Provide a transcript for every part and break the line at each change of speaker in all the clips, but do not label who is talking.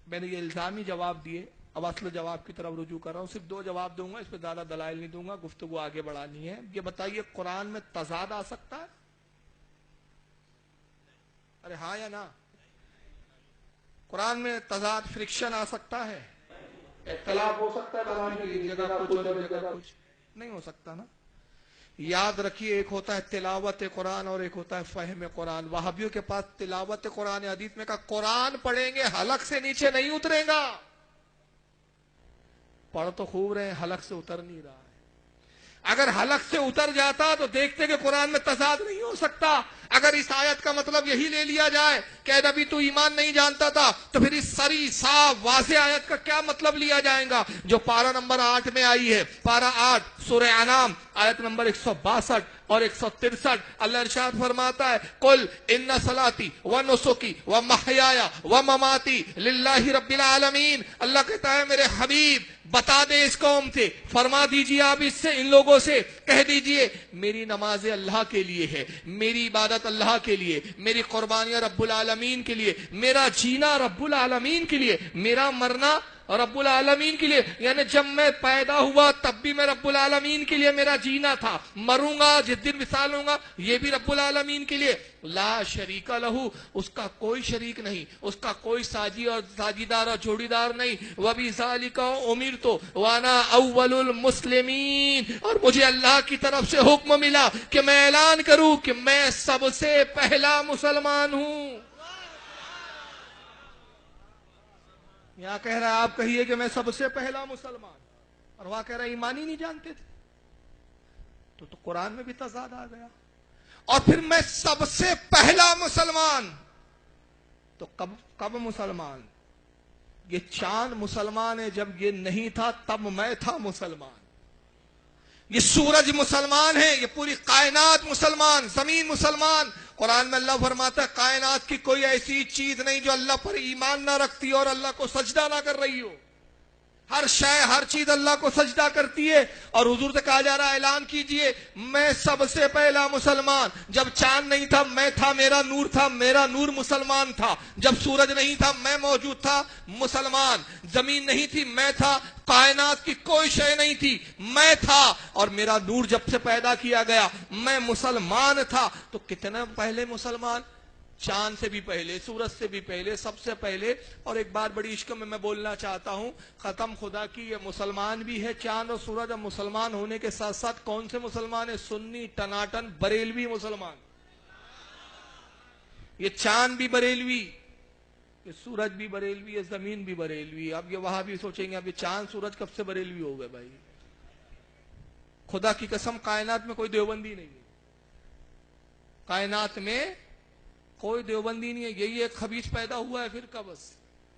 میں نے یہ الزامی جواب دیے، اب اصل جواب کی طرف رجوع کر رہا ہوں. صرف 2 جواب دوں گا، اس پہ زیادہ دلائل نہیں دوں گا، گفتگو آگے بڑھانی ہے. یہ بتائیے قرآن میں تضاد آ سکتا ہے؟ ارے ہاں یا نہ؟ قرآن میں تضاد، فرکشن آ سکتا ہے؟ اختلاف ہو سکتا ہے قرآن میں، ایک جگہ کچھ اور ایک جگہ کچھ؟ نہیں ہو سکتا نا. یاد رکھیے، ایک ہوتا ہے تلاوت قرآن اور ایک ہوتا ہے فہم قرآن. وہابیوں کے پاس تلاوت قرآن حدیث میں کہا قرآن پڑھیں گے حلق سے نیچے نہیں اترے گا. پڑھ تو خوب رہے ہیں، حلق سے اتر نہیں رہا ہے. اگر حلق سے اتر جاتا تو دیکھتے کہ قرآن میں تضاد نہیں ہو سکتا. اگر اس آیت کا مطلب یہی لے لیا جائے کہ اے نبی تو ایمان نہیں جانتا تھا، تو پھر اس سری صاف واضح آیت کا کیا مطلب لیا جائے گا جو پارہ نمبر 8 میں آئی ہے؟ پارہ 8 سورہ انعام آیت نمبر 162 اور 163. اللہ ارشاد فرماتا ہے قل ان صلاتی و نسکی و محیایا و مماتی للہ رب العالمین. اللہ کہتا ہے میرے حبیب بتا دے اس قوم سے، فرما دیجئے آپ اس سے، ان لوگوں سے کہہ دیجئے میری نمازیں اللہ کے لیے ہے، میری عبادت اللہ کے لیے، میری قربانیاں رب العالمین کے لیے، میرا جینا رب العالمین کے لیے، میرا مرنا رب العالمین کے لیے. یعنی جب میں پیدا ہوا تب بھی میں رب العالمین کے لیے میرا جینا تھا، مروں گا جس دن وصال ہوں گا یہ بھی رب العالمین کے لیے. لا شریک لہو، اس کا کوئی شریک نہیں، اس کا کوئی ساجی اور ساجیدار اور جوڑی دار نہیں. وَبِذَالِكَ أُمِرْتُ وَأَنَا أَوَّلُ الْمُسْلِمِينَ، اور مجھے اللہ کی طرف سے حکم ملا کہ میں اعلان کروں کہ میں سب سے پہلا مسلمان ہوں. یہاں کہہ رہا ہے آپ کہیے کہ میں سب سے پہلا مسلمان، اور وہاں کہہ رہا ہے ایمان ہی نہیں جانتے تھے. تو قرآن میں بھی تضاد آ گیا. اور پھر میں سب سے پہلا مسلمان، تو کب مسلمان؟ یہ چاند مسلمان ہے جب یہ نہیں تھا تب میں تھا مسلمان. یہ سورج مسلمان ہے، یہ پوری کائنات مسلمان، زمین مسلمان. قرآن میں اللہ فرماتا ہے کائنات کی کوئی ایسی چیز نہیں جو اللہ پر ایمان نہ رکھتی اور اللہ کو سجدہ نہ کر رہی ہو. ہر شے، ہر چیز اللہ کو سجدہ کرتی ہے. اور حضور سے کہا جا رہا ہے اعلان کیجئے میں سب سے پہلا مسلمان. جب چاند نہیں تھا میں تھا، میرا نور تھا، میرا نور مسلمان تھا. جب سورج نہیں تھا میں موجود تھا، مسلمان. زمین نہیں تھی میں تھا، کائنات کی کوئی شے نہیں تھی میں تھا، اور میرا نور جب سے پیدا کیا گیا میں مسلمان تھا. تو کتنے پہلے مسلمان؟ چاند سے بھی پہلے، سورج سے بھی پہلے، سب سے پہلے. اور ایک بات بڑی عشق میں بولنا چاہتا ہوں، ختم خدا کی، یہ مسلمان بھی ہے چاند اور سورج. اب مسلمان ہونے کے ساتھ ساتھ کون سے مسلمان ہیں؟ سنی ٹناٹن بریلوی مسلمان. یہ چاند بھی بریلوی، یہ سورج بھی بریلوی، یہ زمین بھی بریلوی. اب یہ وہاں بھی سوچیں گے اب یہ چاند سورج کب سے بریلوی ہو گئے؟ بھائی خدا کی قسم کائنات میں کوئی دیوبندی نہیں ہے، کائنات میں کوئی دیوبندی نہیں ہے. یہی ایک خبیث پیدا ہوا ہے فرقہ، بس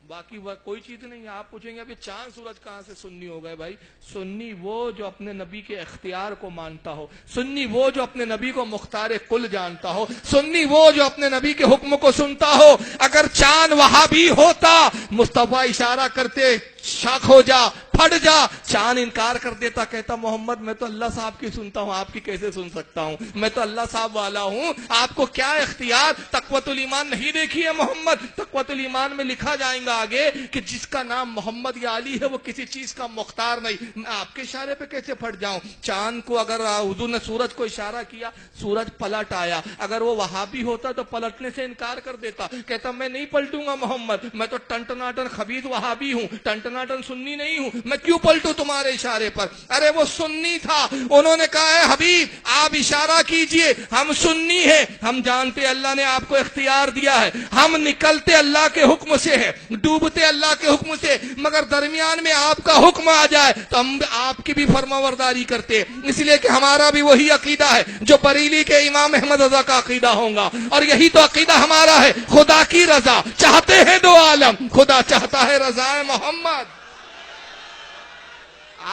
باقی کوئی چیز نہیں ہے. آپ پوچھیں گے اب یہ چاند سورج کہاں سے سنی ہو گئے؟ بھائی سنی وہ جو اپنے نبی کے اختیار کو مانتا ہو، سنی وہ جو اپنے نبی کو مختار کل جانتا ہو، سنی وہ جو اپنے نبی کے حکم کو سنتا ہو. اگر چاند وہاں بھی ہوتا، مصطفیٰ اشارہ کرتے شاک ہو جا، پھٹ جا. چاند انکار کر دیتا، کہتا محمد میں تو اللہ صاحب کی سنتا ہوں، آپ کی کیسے سن سکتا ہوں؟ میں تو اللہ صاحب والا ہوں، آپ کو کیا اختیار؟ تقویت الایمان نہیں دیکھی ہے محمد؟ تقویت الایمان میں لکھا جائے گا آگے کہ جس کا نام محمد یا علی ہے وہ کسی چیز کا مختار نہیں. میں آپ کے اشارے پہ کیسے پھٹ جاؤں؟ چاند کو اگر حضور نے سورج کو اشارہ کیا، سورج پلٹ آیا. اگر وہ وہابی ہوتا تو پلٹنے سے انکار کر دیتا، کہتا میں نہیں پلٹوں گا محمد، میں تو ٹنٹناٹن خبیث وہابی ہوں، ٹنٹناٹن سنی نہیں ہوں، میں کیوں پلٹوں تمہارے اشارے پر؟ ارے وہ سنی تھا، انہوں نے کہا ہے حبیب آپ اشارہ کیجئے، ہم سنی ہیں، ہم جانتے اللہ نے آپ کو اختیار دیا ہے، ہم نکلتے اللہ کے حکم سے ہے، ڈوبتے اللہ کے حکم سے، مگر درمیان میں آپ کا حکم آ جائے تو ہم آپ کی بھی فرمانبرداری کرتے. اس لیے کہ ہمارا بھی وہی عقیدہ ہے جو بریلی کے امام احمد رضا کا عقیدہ ہوگا، اور یہی تو عقیدہ ہمارا ہے. خدا کی رضا چاہتے ہیں دو عالم، خدا چاہتا ہے رضا محمد.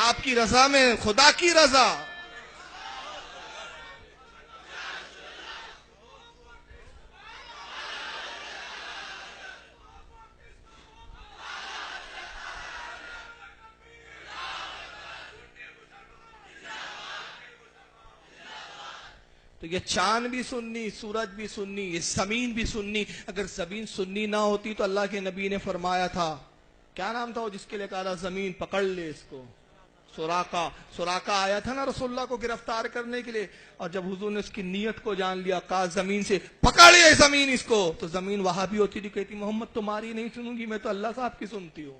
آپ کی رضا میں خدا کی رضا. تو یہ چاند بھی سنی، سورج بھی سنی، یہ زمین بھی سنی. اگر زمین سنی نہ ہوتی تو اللہ کے نبی نے فرمایا تھا کیا نام تھا وہ جس کے لیے کہا زمین پکڑ لے اس کو؟ سراقہ آیا تھا نا رسول اللہ کو گرفتار کرنے کے لیے، اور جب حضور نے اس کی نیت کو جان لیا، کہا زمین سے پکڑیے زمین اس کو، تو زمین وہاں بھی ہوتی تھی، کہتی محمد تمہاری نہیں سنوں گی، میں تو اللہ صاحب کی سنتی ہوں.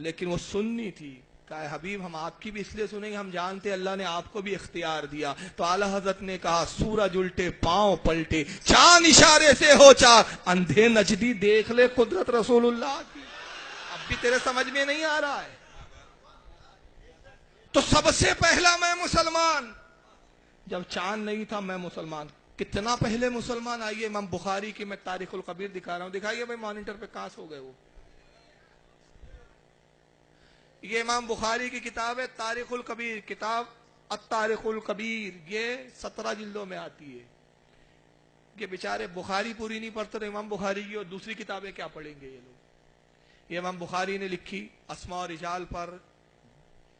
لیکن وہ سننی تھی. کہا حبیب ہم آپ کی بھی اس لیے سنیں گے، ہم جانتے اللہ نے آپ کو بھی اختیار دیا. تو اعلی حضرت نے کہا سورج الٹے پاؤں پلٹے، چاند اشارے سے ہو چار، اندھے نجدی دیکھ لے قدرت رسول اللہ کی. اب بھی تیرے سمجھ میں نہیں آ رہا ہے؟ تو سب سے پہلا میں مسلمان، جب چاند نہیں تھا میں مسلمان. کتنا پہلے مسلمان. آئیے امام بخاری کی میں تاریخ الکبیر دکھا رہا ہوں، دکھائیے بھائی مانیٹر پہ، کہاں سے ہو گئے وہ. یہ امام بخاری کی کتاب ہے تاریخ الکبیر، کتاب التاریخ الکبیر، یہ 17 جلدوں میں آتی ہے. یہ بیچارے بخاری پوری نہیں پڑھتے، امام بخاری کی اور دوسری کتابیں کیا پڑھیں گے یہ لوگ. یہ امام بخاری نے لکھی اسماء و رجال پر،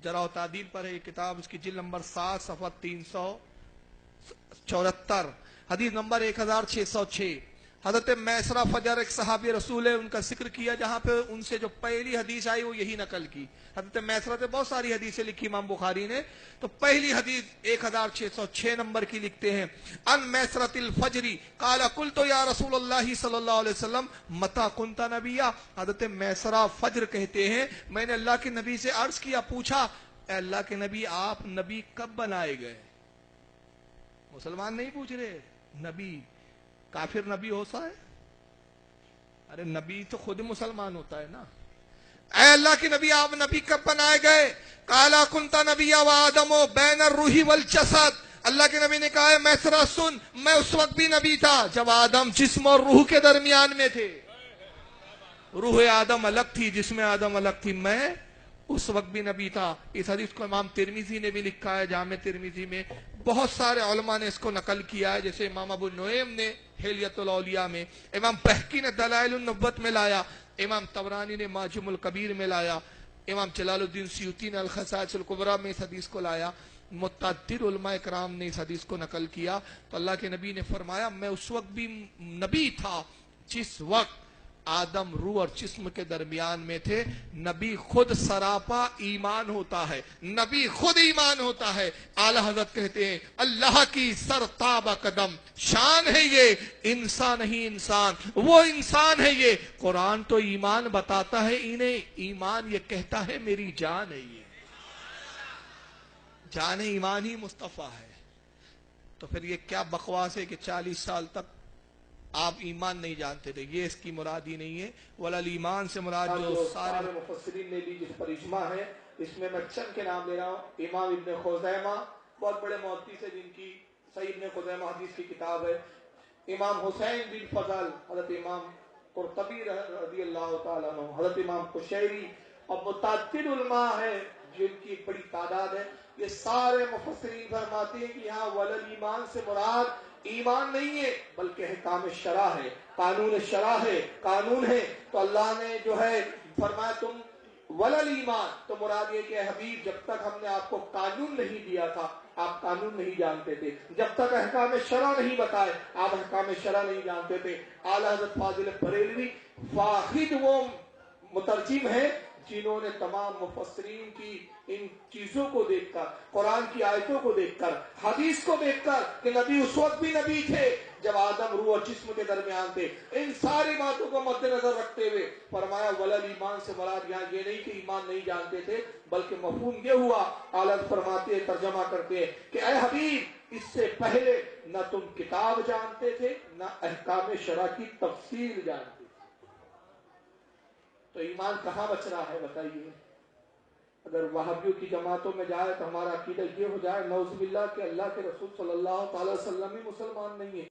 جرح و تعدیل پر ہے یہ کتاب. اس کی جلد نمبر 7 صفحہ 374، حدیث نمبر 1606. حضرت میسرہ فجر ایک صحابی رسول ہے، ان کا ذکر کیا، جہاں پہ ان سے جو پہلی حدیث آئی وہ یہی نقل کی. حضرت میسرہ سے بہت ساری حدیثیں لکھی امام بخاری نے، تو پہلی حدیث 1606 نمبر کی لکھتے ہیں، ان میسرۃ الفجری قال قلت یا رسول اللہ صلی اللہ علیہ وسلم متی کنت نبیا. حضرت میسرہ فجر کہتے ہیں میں نے اللہ کے نبی سے عرض کیا، پوچھا اے اللہ کے نبی آپ نبی کب بنائے گئے؟ مسلمان نہیں پوچھ رہے، نبی. کافر نبی ہوتا ہے؟ ارے نبی تو خود مسلمان ہوتا ہے نا. اے اللہ کے نبی آپ نبی کب بنائے گئے؟ قالا کنت نبی و آدم بین الروح والجسد. اللہ کے نبی نے کہا ہے میسرہ سن، میں اس وقت بھی نبی تھا جب آدم جسم اور روح کے درمیان میں تھے. روح آدم الگ تھی، جسم آدم الگ تھی، میں اس وقت بھی نبی تھا. اس حدیث کو امام ترمذی نے بھی لکھا ہے جامع ترمذی میں. بہت سارے علماء نے اس کو نقل کیا ہے، جیسے امام ابو نعیم نے حلیۃ الاولیاء میں، امام بہقی نے دلائل النبوت میں لایا، امام طبرانی نے معجم الکبیر میں لایا، امام جلال الدین سیوطی نے الخصائص الکبریٰ میں اس حدیث کو لایا. متعدد علماء کرام نے اس حدیث کو نقل کیا. تو اللہ کے نبی نے فرمایا میں اس وقت بھی نبی تھا جس وقت آدم روح اور جسم کے درمیان میں تھے. نبی خود سراپا ایمان ہوتا ہے، نبی خود ایمان ہوتا ہے. اعلی حضرت کہتے ہیں اللہ کی سرتابہ قدم، شان ہے یہ، انسان نہیں انسان، وہ انسان ہے یہ. قرآن تو ایمان بتاتا ہے انہیں، ایمان یہ کہتا ہے میری جان ہے، یہ جان ایمان ہی مصطفیٰ ہے. تو پھر یہ کیا بکواس ہے کہ 40 سال تک آپ ایمان نہیں جانتے تھے؟ یہ اس کی مراد ہی نہیں ہے. ولا ایمان سے مراد جو سارے مفسرین نے بھی جس پر اجماع ہے، اس میں میں چند کے نام لے رہا ہوں. امام ابن خزیمہ بہت بڑے محدث ہیں جن کی صحیح ابن خزیمہ حدیث کی کتاب ہے. امام حسین بن فضل، حضرت امام قرطبی رضی اللہ تعالیٰ عنہ، حضرت امام قشیری، اور متعدد علماء ہیں جن کی ایک بڑی تعداد ہے. یہ سارے مفسرین فرماتے ہیں کہ یہاں ولل ایمان سے مراد ایمان نہیں ہے بلکہ احکام شرع ہے، قانون شرع ہے، قانون ہے. تو اللہ نے جو ہے فرمایا تم ولل ایمان، تو مراد یہ کہ حبیب جب تک ہم نے آپ کو قانون نہیں دیا تھا آپ قانون نہیں جانتے تھے، جب تک احکام شرع نہیں بتائے آپ احکام شرع نہیں جانتے تھے. اعلیٰ حضرت فاضل بریلوی واحد وہ مترجم ہیں جنہوں نے تمام مفسرین کی ان چیزوں کو دیکھ کر، قرآن کی آیتوں کو دیکھ کر، حدیث کو دیکھ کر کہ نبی اس وقت بھی نبی تھے جب آدم روح اور جسم کے درمیان تھے، ان ساری باتوں کو مد نظر رکھتے ہوئے فرمایا ولل ایمان سے مراد یہاں یہ نہیں کہ ایمان نہیں جانتے تھے بلکہ مفہوم یہ ہوا. اعلیٰ فرماتے ہیں، ترجمہ کرتے ہیں کہ اے حبیب اس سے پہلے نہ تم کتاب جانتے تھے نہ احکام شرع کی تفصیل جانتے تھے. تو ایمان کہاں بچ رہا ہے بتائیے؟ اگر وہابیوں کی جماعتوں میں جائے تو ہمارا عقیدہ یہ ہو جائے نعوذ باللہ کہ اللہ کے رسول صلی اللہ تعالی وسلم ہی مسلمان نہیں ہے.